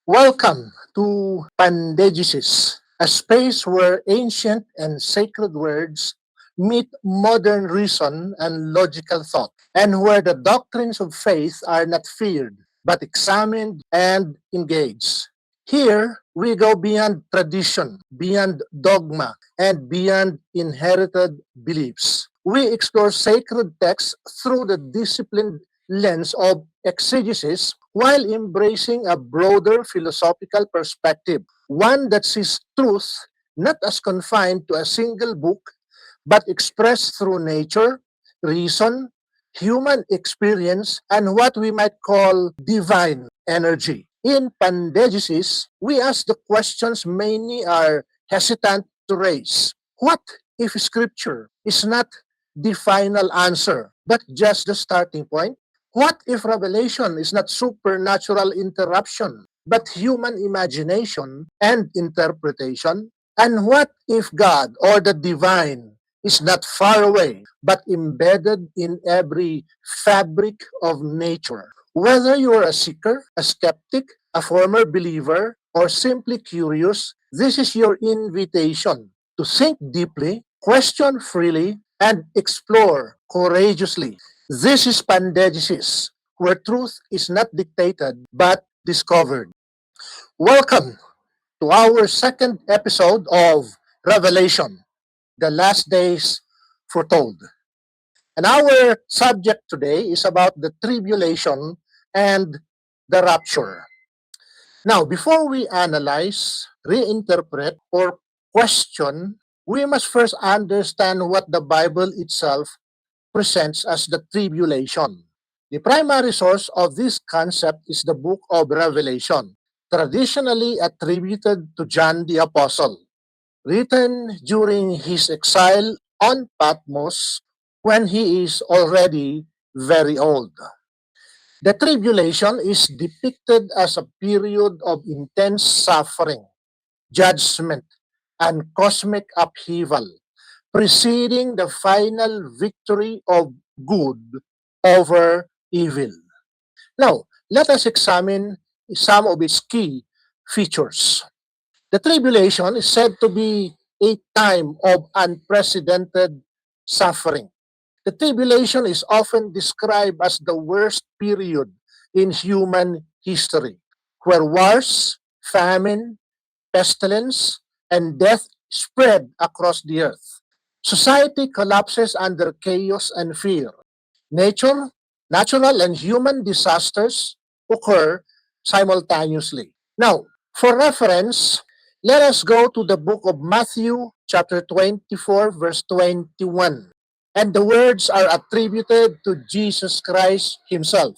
Welcome to Pandegesis, a space where ancient and sacred words meet modern reason and logical thought, and where the doctrines of faith are not feared, but examined and engaged. Here, we go beyond tradition, beyond dogma, and beyond inherited beliefs. We explore sacred texts through the disciplined lens of exegesis while embracing a broader philosophical perspective, one that sees truth not as confined to a single book, but expressed through nature, reason, human experience, and what we might call divine energy. In Pandegesis, we ask the questions many are hesitant to raise. What if Scripture is not the final answer, but just the starting point? What if revelation is not supernatural interruption, but human imagination and interpretation? And what if God or the divine is not far away, but embedded in every fabric of nature? Whether you are a seeker, a skeptic, a former believer, or simply curious, this is your invitation to think deeply, question freely, and explore courageously. This is Pandegesis, where truth is not dictated but discovered. Welcome to our second episode of Revelation, the last days foretold. And our subject today is about the tribulation and the rapture. Now, before we analyze, reinterpret, or question, we must first understand what the Bible itself presents as the tribulation. The primary source of this concept is the book of Revelation, traditionally attributed to John the Apostle, written during his exile on Patmos when he is already very old. The tribulation is depicted as a period of intense suffering, judgment, and cosmic upheaval, preceding the final victory of good over evil. Now, let us examine some of its key features. The tribulation is said to be a time of unprecedented suffering. The tribulation is often described as the worst period in human history, where wars, famine, pestilence, and death spread across the earth. Society collapses under chaos and fear. Nature, natural and human disasters occur simultaneously. Now, for reference, let us go to the book of Matthew, chapter 24, verse 21. And the words are attributed to Jesus Christ himself.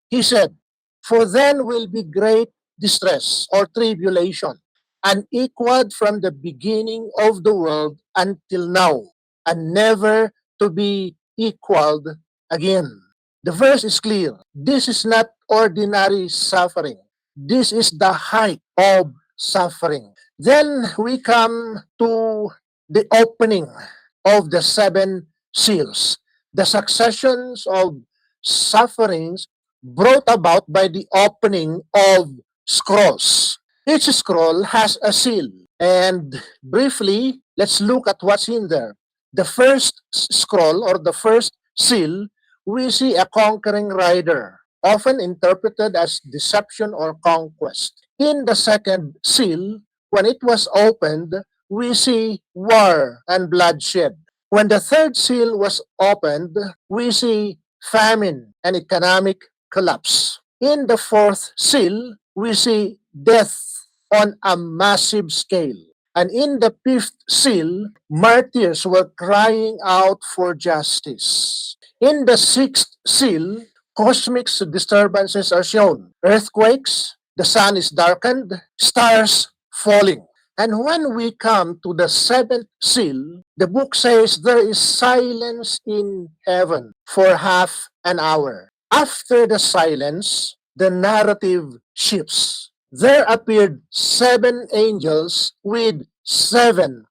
He said, "For then will be great distress or tribulation, unequaled from the beginning of the world until now, and never to be equaled again." The verse is clear. This is not ordinary suffering. This is the height of suffering. Then we come to the opening of the seven seals, the successions of sufferings brought about by the opening of scrolls. Each scroll has a seal. And briefly, let's look at what's in there. The first scroll or the first seal, we see a conquering rider, often interpreted as deception or conquest. In the second seal, when it was opened, we see war and bloodshed. When the third seal was opened, we see famine and economic collapse. In the fourth seal, we see death on a massive scale. And in the fifth seal, martyrs were crying out for justice. In the sixth seal, cosmic disturbances are shown. Earthquakes, the sun is darkened, stars falling. And when we come to the seventh seal, the book says there is silence in heaven for half an hour. After the silence, the narrative shifts. There appeared seven angels with seven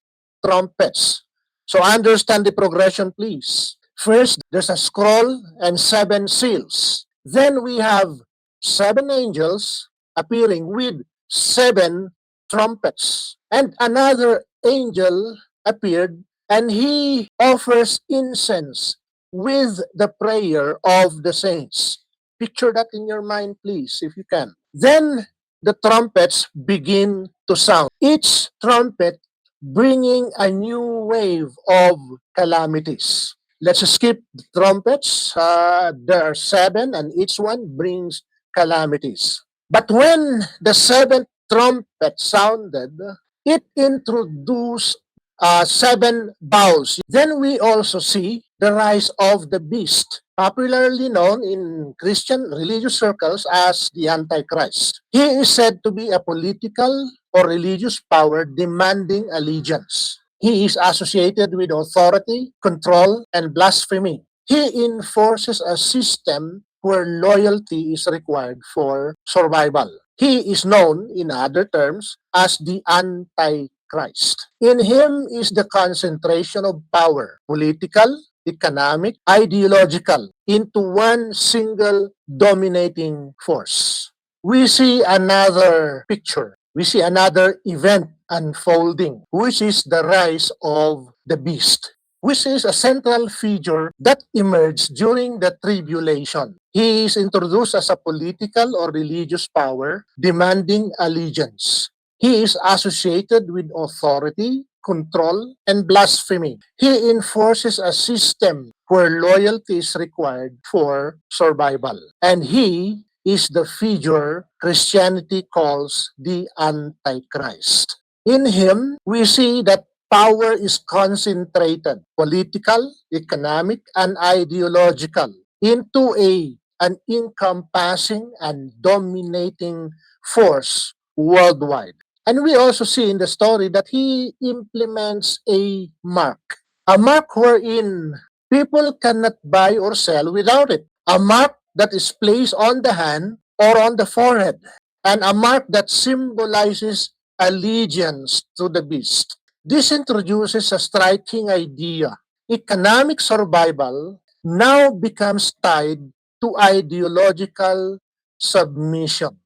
trumpets. So understand the progression, please. First, there's a scroll and seven seals. Then we have seven angels appearing with 7 trumpets. And another angel appeared, and he offers incense with the prayer of the saints. Picture that in your mind, please, if you can. Then the trumpets begin to sound, each trumpet bringing a new wave of calamities. Let's skip the trumpets. There are 7, and each one brings calamities. But when the 7th trumpet sounded, it introduced 7 bowls. Then we also see the rise of the beast, popularly known in Christian religious circles as the Antichrist. He is said to be a political or religious power demanding allegiance. He is associated with authority, control, and blasphemy. He enforces a system where loyalty is required for survival. He is known, in other terms, as the Antichrist. In him is the concentration of power, political, economic, ideological, into one single dominating force. We see another picture. We see another event unfolding, which is the rise of the beast, which is a central figure that emerged during the tribulation. He is introduced as a political or religious power demanding allegiance. He is associated with authority, control, and blasphemy. He enforces a system where loyalty is required for survival. And he is the figure Christianity calls the Antichrist. In him, we see that power is concentrated, political, economic, and ideological, into an encompassing and dominating force worldwide. And we also see in the story that he implements a mark wherein people cannot buy or sell without it, a mark that is placed on the hand or on the forehead, and a mark that symbolizes allegiance to the beast. This introduces a striking idea. Economic survival now becomes tied to ideological submission.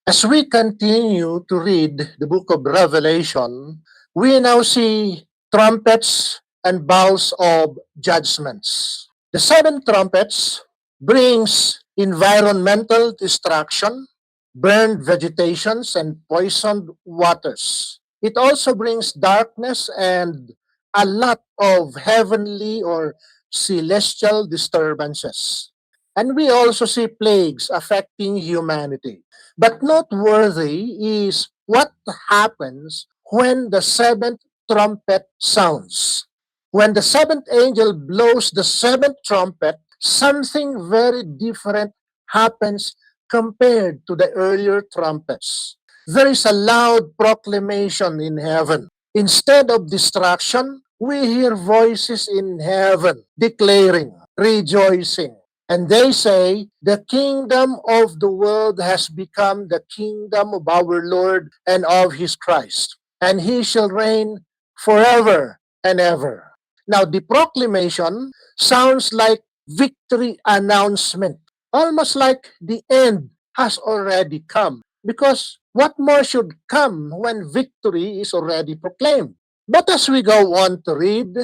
As we continue to read the book of Revelation, we now see trumpets and bowls of judgments. The 7 trumpets brings environmental destruction, burned vegetations, and poisoned waters. It also brings darkness and a lot of heavenly or celestial disturbances. And we also see plagues affecting humanity. But noteworthy is what happens when the 7th trumpet sounds. When the 7th angel blows the 7th trumpet, something very different happens compared to the earlier trumpets. There is a loud proclamation in heaven. Instead of destruction, we hear voices in heaven declaring, rejoicing. And they say, the kingdom of the world has become the kingdom of our Lord and of his Christ, and he shall reign forever and ever. Now, the proclamation sounds like victory announcement, almost like the end has already come. Because what more should come when victory is already proclaimed? But as we go on to read,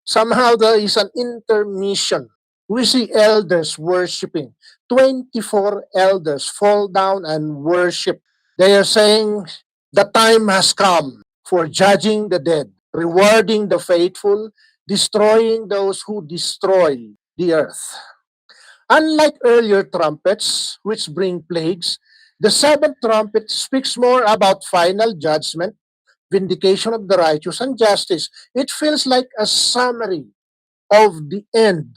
somehow there is an intermission. We see elders worshiping. 24 elders fall down and worship. They are saying, the time has come for judging the dead, rewarding the faithful, destroying those who destroy the earth. Unlike earlier trumpets, which bring plagues, the 7th trumpet speaks more about final judgment, vindication of the righteous, and justice. It feels like a summary of the end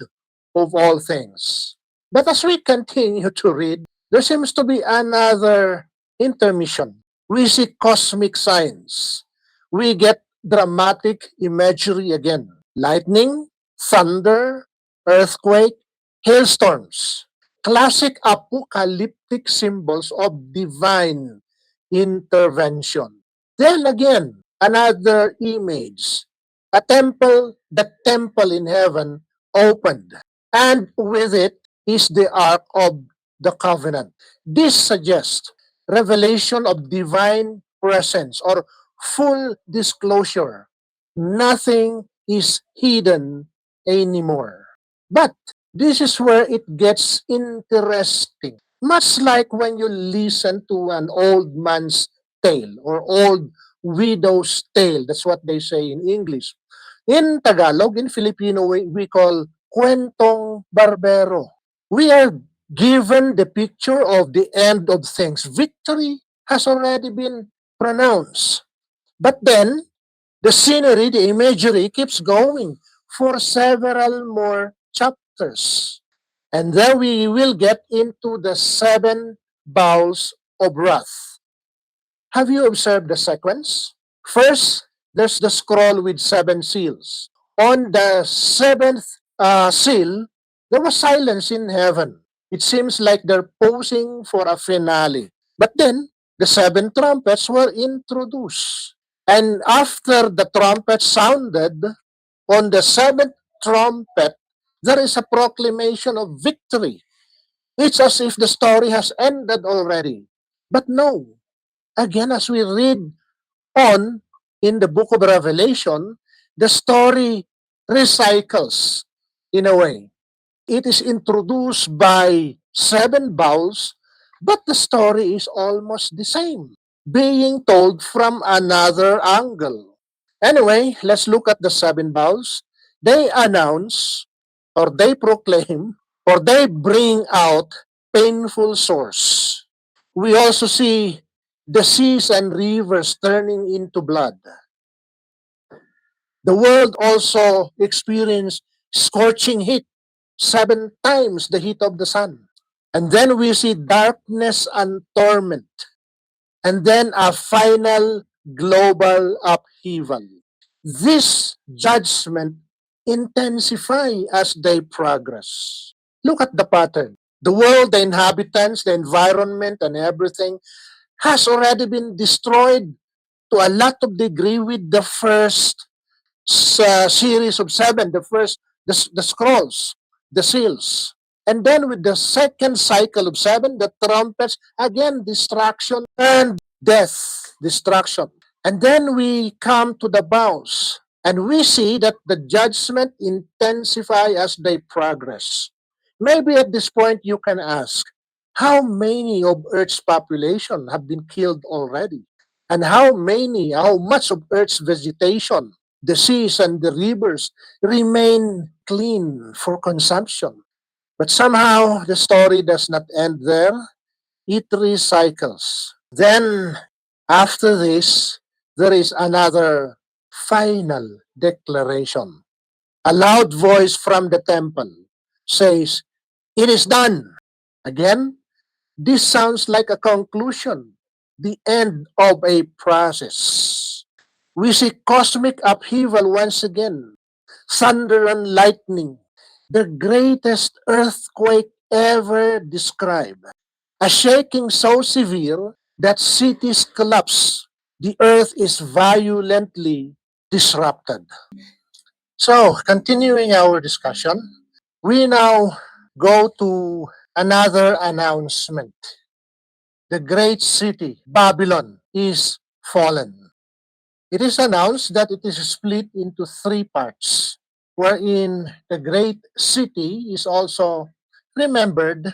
of all things. But as we continue to read, there seems to be another intermission. We see cosmic signs. We get dramatic imagery again. Lightning, thunder, earthquake, hailstorms. Classic apocalyptic symbols of divine intervention. Then again, another image. The temple in heaven opened, and with it is the Ark of the Covenant. This suggests revelation of divine presence or full disclosure. Nothing is hidden anymore. But this is where it gets interesting. Much like when you listen to an old man's tale or old widow's tale. That's what they say in English. In Tagalog, in Filipino, we call kwentong barbero. We are given the picture of the end of things. Victory has already been pronounced. But then, the scenery, the imagery keeps going for several more chapters. And then we will get into the seven bowls of wrath. Have you observed the sequence? First, there's the scroll with seven seals. On the seventh seal, there was silence in heaven. It seems like they're posing for a finale. But then, the seven trumpets were introduced. And after the trumpet sounded, on the seventh trumpet, there is a proclamation of victory. It's as if the story has ended already. But no, again, as we read on in the book of Revelation, the story recycles in a way. It is introduced by seven bowls, but the story is almost the same, being told from another angle. Anyway, let's look at the seven bowls. They announce, or they proclaim, or they bring out painful source. We also see the seas and rivers turning into blood. The world also experienced scorching heat, seven times the heat of the sun. And then we see darkness and torment. And then a final global upheaval. This judgment intensify as they progress. Look at the pattern. The world, the inhabitants, the environment, and everything has already been destroyed to a lot of degree with the first series of seven, the scrolls, the seals. And then with the second cycle of seven, the trumpets, again, destruction and death, destruction. And then we come to the bowls, and we see that the judgment intensify as they progress. Maybe at this point you can ask, how many of Earth's population have been killed already? And how much of Earth's vegetation, the seas and the rivers remain clean for consumption? But somehow the story does not end there. It recycles. Then, after this, there is another final declaration. A loud voice from the temple says, "It is done." Again, this sounds like a conclusion, the end of a process. We see cosmic upheaval once again, thunder and lightning, the greatest earthquake ever described. A shaking so severe that cities collapse. The earth is violently disrupted. So, continuing our discussion, we now go to another announcement. The great city, Babylon, is fallen. It is announced that it is split into three parts, wherein the great city is also remembered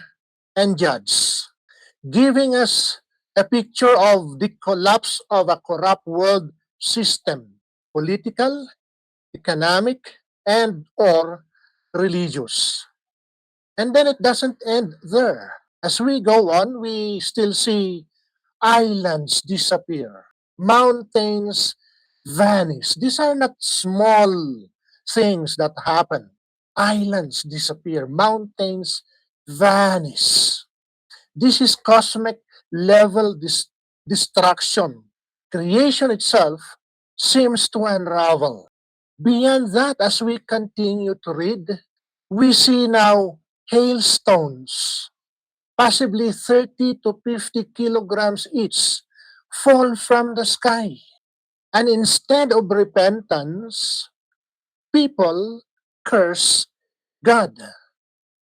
and judged, giving us a picture of the collapse of a corrupt world system, political, economic, and or religious. And then it doesn't end there. As we go on, we still see islands disappear, mountains vanish. These are not small things that happen. Islands disappear, mountains vanish. This is cosmic level destruction. Creation itself seems to unravel. Beyond that, as we continue to read, we see now hailstones, possibly 30 to 50 kilograms each, fall from the sky. And instead of repentance, people curse God.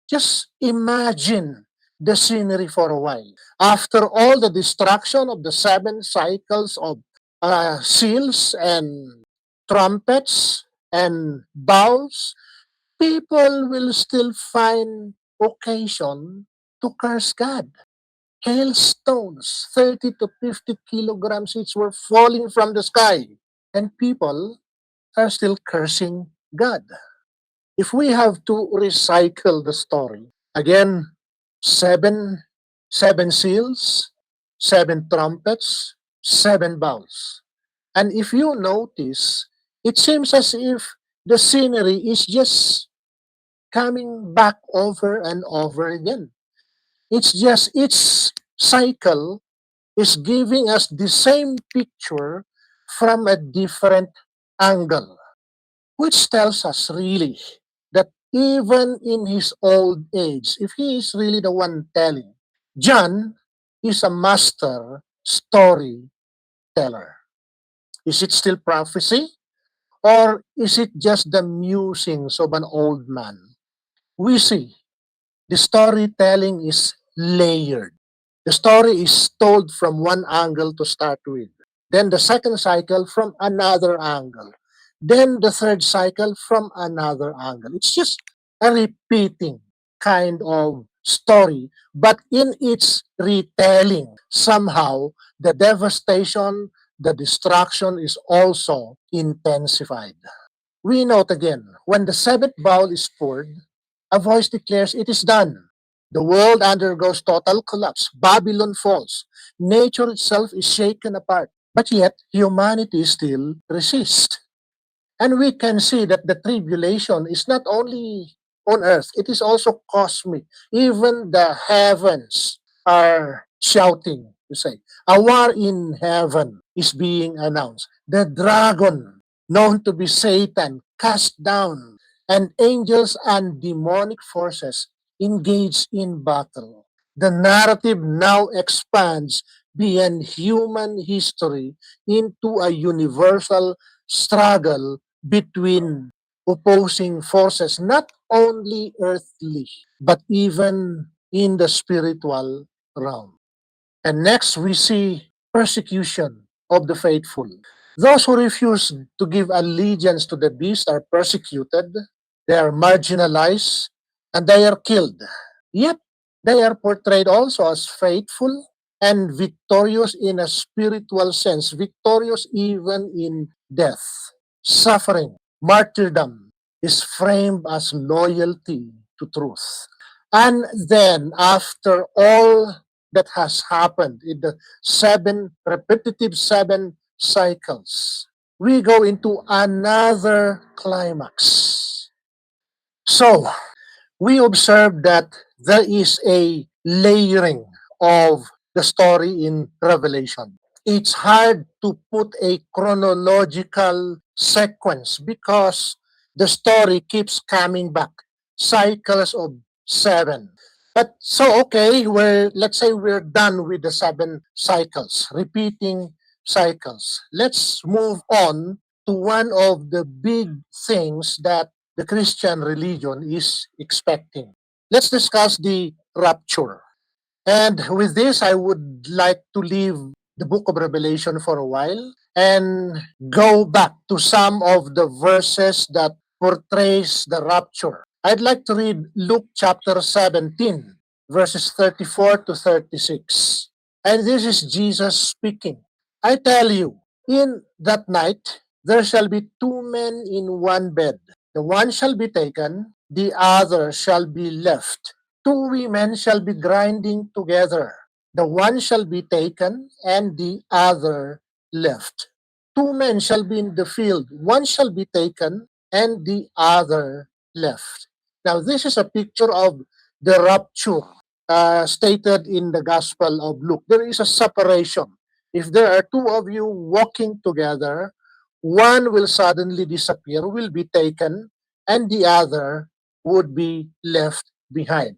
Just imagine the scenery for a while. After all the destruction of the 7 cycles of seals and trumpets and bowls, people will still find occasion to curse God. Hailstones, 30 to 50 kilograms each, were falling from the sky, and people are still cursing God. If we have to recycle the story, again, seven, seven seals, 7 trumpets, 7 bowls. And if you notice, it seems as if the scenery is just coming back over and over again. It's just each cycle is giving us the same picture from a different angle, which tells us really that even in his old age, if he is really the one telling, John is a master storyteller. Is it still prophecy, or is it just the musings of an old man? We see the storytelling is layered. The story is told from one angle to start with. Then the second cycle from another angle. Then the third cycle from another angle. It's just a repeating kind of story, but in its retelling, somehow the devastation, the destruction is also intensified. We note again, when the seventh bowl is poured, a voice declares, "It is done." The world undergoes total collapse. Babylon falls. Nature itself is shaken apart. But yet, humanity still resists. And we can see that the tribulation is not only on earth, it is also cosmic. Even the heavens are shouting, you say. A war in heaven is being announced. The dragon, known to be Satan, cast down, and angels and demonic forces engage in battle. The narrative now expands beyond human history into a universal struggle between opposing forces, not only earthly, but even in the spiritual realm. And next, we see persecution of the faithful. Those who refuse to give allegiance to the beast are persecuted, they are marginalized, and they are killed. Yet, they are portrayed also as faithful and victorious in a spiritual sense, victorious even in death. Suffering, martyrdom is framed as loyalty to truth. And then, after all that has happened in the repetitive 7 cycles, we go into another climax. So, we observe that there is a layering of the story in Revelation. It's hard to put a chronological sequence because the story keeps coming back, cycles of 7. But so okay, let's say we're done with the 7 cycles, repeating cycles. Let's move on to one of the big things that the Christian religion is expecting. Let's discuss the rapture. And with this, I would like to leave the book of Revelation for a while and go back to some of the verses that portrays the rapture. I'd like to read Luke chapter 17, verses 34 to 36. And this is Jesus speaking. I tell you, in that night there shall be 2 men in one bed. The one shall be taken, the other shall be left. 2 women shall be grinding together. The one shall be taken, and the other left. 2 men shall be in the field. One shall be taken, and the other left. Now, this is a picture of the rapture stated in the Gospel of Luke. There is a separation. If there are 2 of you walking together, one will suddenly disappear, will be taken, and the other would be left behind.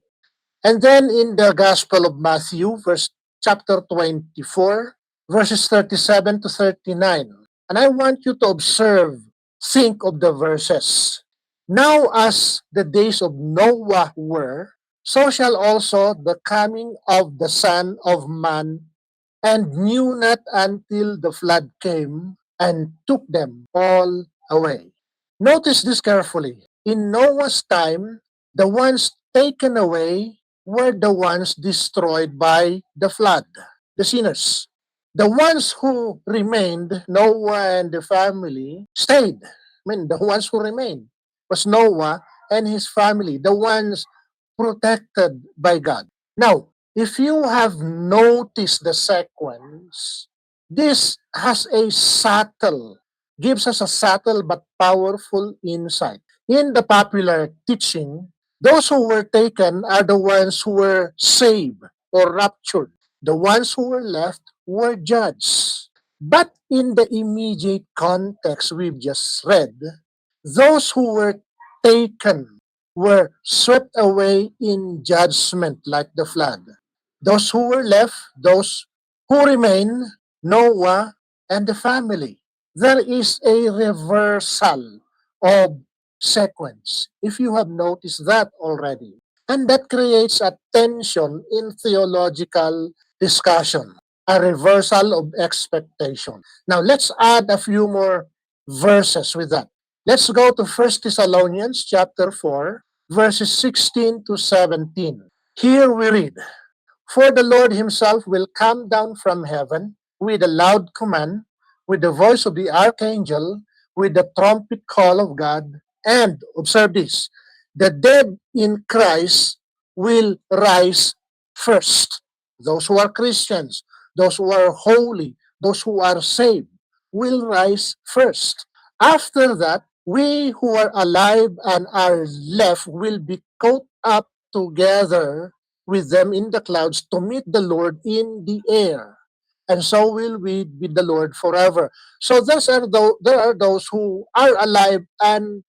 And then in the Gospel of Matthew, chapter 24, verses 37 to 39. And I want you to observe, think of the verses. Now, as the days of Noah were, So shall also the coming of the Son of Man, and knew not until the flood came and took them all away. Notice this carefully. In Noah's time, the ones taken away were the ones destroyed by the flood, the sinners. The ones who remained, Noah and the family, stayed. I mean, the ones who remained was Noah and his family, the ones protected by God. Now, if you have noticed the sequence, this has a subtle, gives us a subtle but powerful insight. In the popular teaching, those who were taken are the ones who were saved or raptured. The ones who were left were judged. But in the immediate context we've just read, those who were taken were swept away in judgment like the flood. Those who were left, those who remain, Noah and the family. There is a reversal of sequence, if you have noticed that already. And that creates a tension in theological discussion, a reversal of expectation. Now, let's add a few more verses with that. Let's go to First Thessalonians chapter 4, verses 16 to 17. Here we read, "For the Lord himself will come down from heaven with a loud command, with the voice of the archangel, with the trumpet call of God, and," observe this, "the dead in Christ will rise first." Those who are Christians, those who are holy, those who are saved, will rise first. After that, we who are alive and are left will be caught up together with them in the clouds to meet the Lord in the air. And so will we with the Lord forever. So there are those who are alive and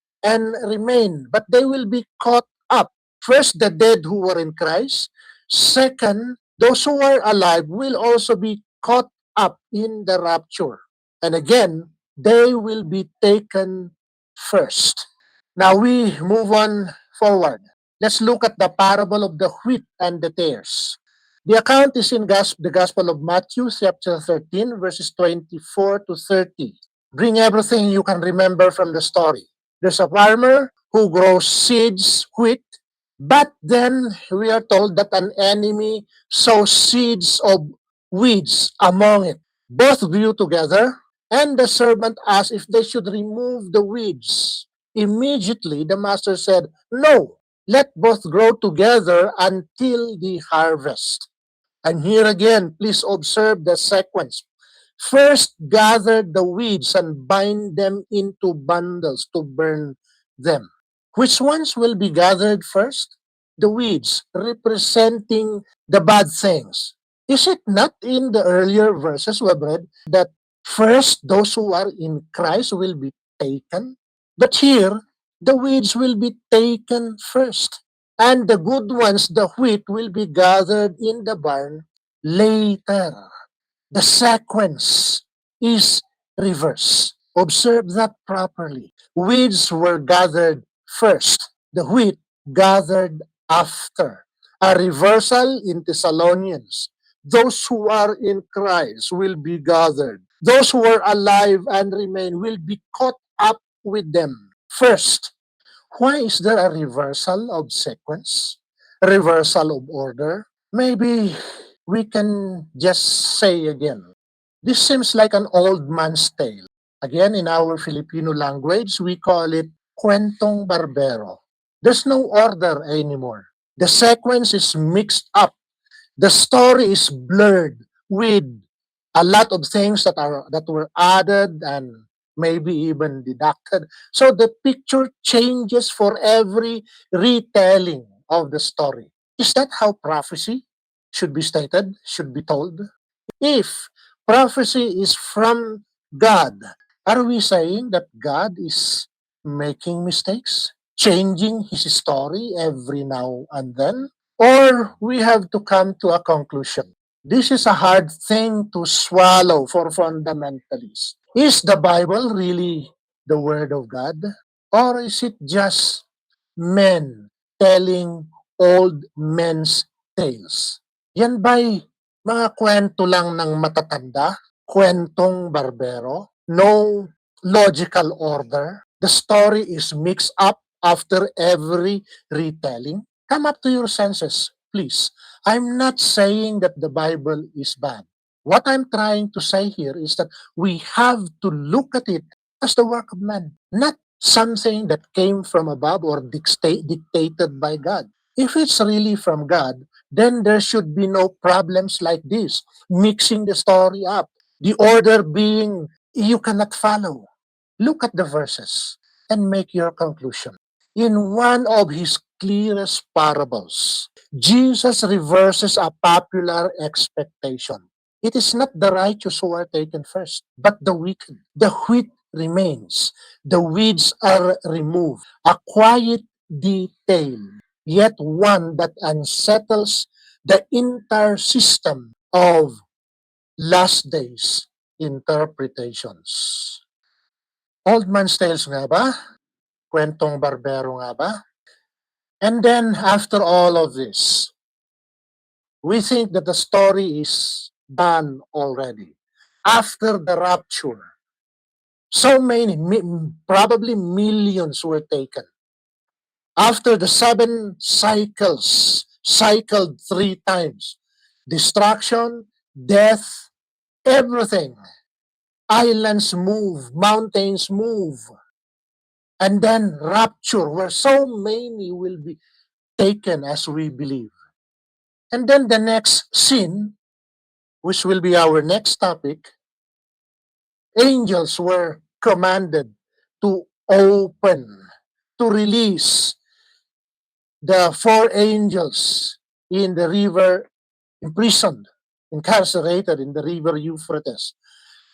remain, but they will be caught up. First, the dead who were in Christ. Second, those who are alive will also be caught up in the rapture. And again, they will be taken first. Now we move on forward. Let's look at the parable of the wheat and the tares. The account is in the Gospel of Matthew, chapter 13, verses 24 to 30. Bring everything you can remember from the story. There's a farmer who grows seeds, wheat, but then we are told that an enemy sows seeds of weeds among it. Both grew together, and the servant asked if they should remove the weeds. Immediately the master said, "No, let both grow together until the harvest." And here again, please observe the sequence. First, gather the weeds and bind them into bundles to burn them. Which ones will be gathered first? The weeds, representing the bad things. Is it not in the earlier verses we have read that first those who are in Christ will be taken? But here, the weeds will be taken first. And the good ones, the wheat, will be gathered in the barn later. The sequence is reversed. Observe that properly. Weeds were gathered first, the wheat gathered after. A reversal in Thessalonians. Those who are in Christ will be gathered. Those who are alive and remain will be caught up with them first. Why is there a reversal of sequence? Reversal of order? Maybe we can just say again, this seems like an old man's tale. Again, in our Filipino language, we call it kwentong barbero. There's no order anymore. The sequence is mixed up. The story is blurred with a lot of things that were added and maybe even deducted. So the picture changes for every retelling of the story. Is that how prophecy should be stated, should be told? If prophecy is from God, are we saying that God is making mistakes, changing his story every now and then? Or we have to come to a conclusion. This is a hard thing to swallow for fundamentalists. Is the Bible really the Word of God? Or is it just men telling old men's tales. Yan ba'y mga kwento lang ng matatanda? Kwentong barbero? No logical order? The story is mixed up after every retelling? Come up to your senses, please. I'm not saying that the Bible is bad. What I'm trying to say here is that we have to look at it as the work of man, not something that came from above or dictated by God. If it's really from God, then there should be no problems like this, mixing the story up, the order being you cannot follow. Look at the verses and make your conclusion. In one of his clearest parables, Jesus reverses a popular expectation. It is not the righteous who are taken first, but the wicked. The wheat remains, the weeds are removed. A quiet detail, yet one that unsettles the entire system of last days interpretations. Old man's tales nga ba? Kwentong barbero nga ba? And then, after all of this, we think that the story is done already. After the rapture, so many, probably millions were taken. After the 7 cycles, cycled 3 times, destruction, death, everything. Islands move, mountains move, and then rapture, where so many will be taken as we believe. And then the next scene, which will be our next topic, angels were commanded to open, to release the 4 angels in the river, imprisoned, incarcerated in the river Euphrates.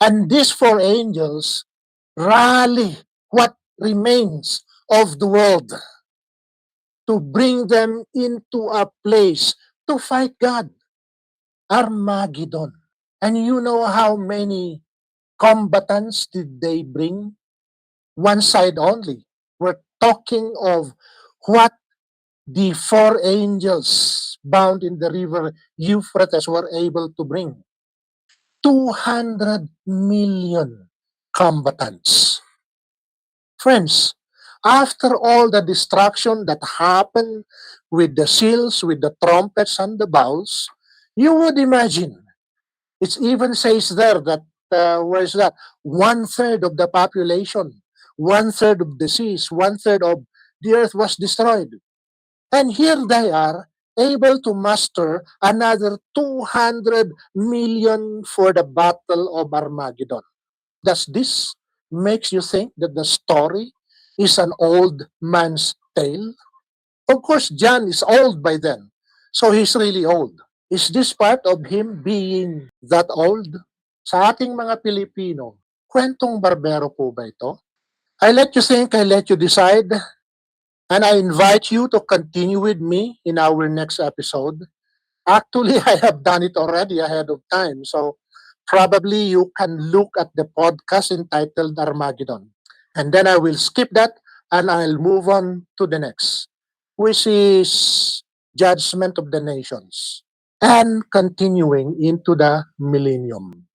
And these 4 angels rally what remains of the world to bring them into a place to fight God. Armageddon. And you know how many combatants did they bring? One side only. We're talking of what the 4 angels bound in the river Euphrates were able to bring. 200 million combatants. Friends, after all the destruction that happened with the seals, with the trumpets and the bowls, you would imagine. It even says there that, where is that? 1/3 of the population, 1/3 of the seas, 1/3 of the earth was destroyed. And here they are, able to muster another 200 million for the Battle of Armageddon. Does this makes you think that the story is an old man's tale? Of course, John is old by then, so he's really old. Is this part of him being that old? Sa ating mga Pilipino, kwentong barbero po ba ito? I let you think, I let you decide, and I invite you to continue with me in our next episode. Actually, I have done it already ahead of time, so probably you can look at the podcast entitled Armageddon. And then I will skip that and I'll move on to the next, which is Judgment of the Nations, and continuing into the millennium.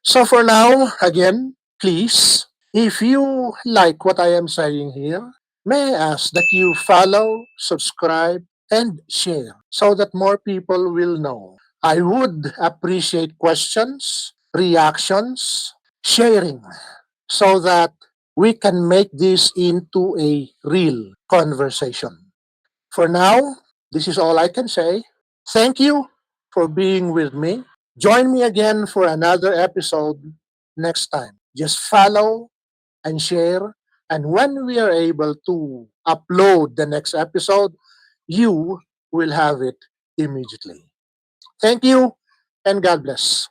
So for now, again, please, if you like what I am saying here, may I ask that you follow, subscribe, and share so that more people will know. I would appreciate questions, reactions, sharing, so that we can make this into a real conversation. For now, this is all I can say. Thank you for being with me. Join me again for another episode next time. Just follow and share. And when we are able to upload the next episode, you will have it immediately. Thank you and God bless.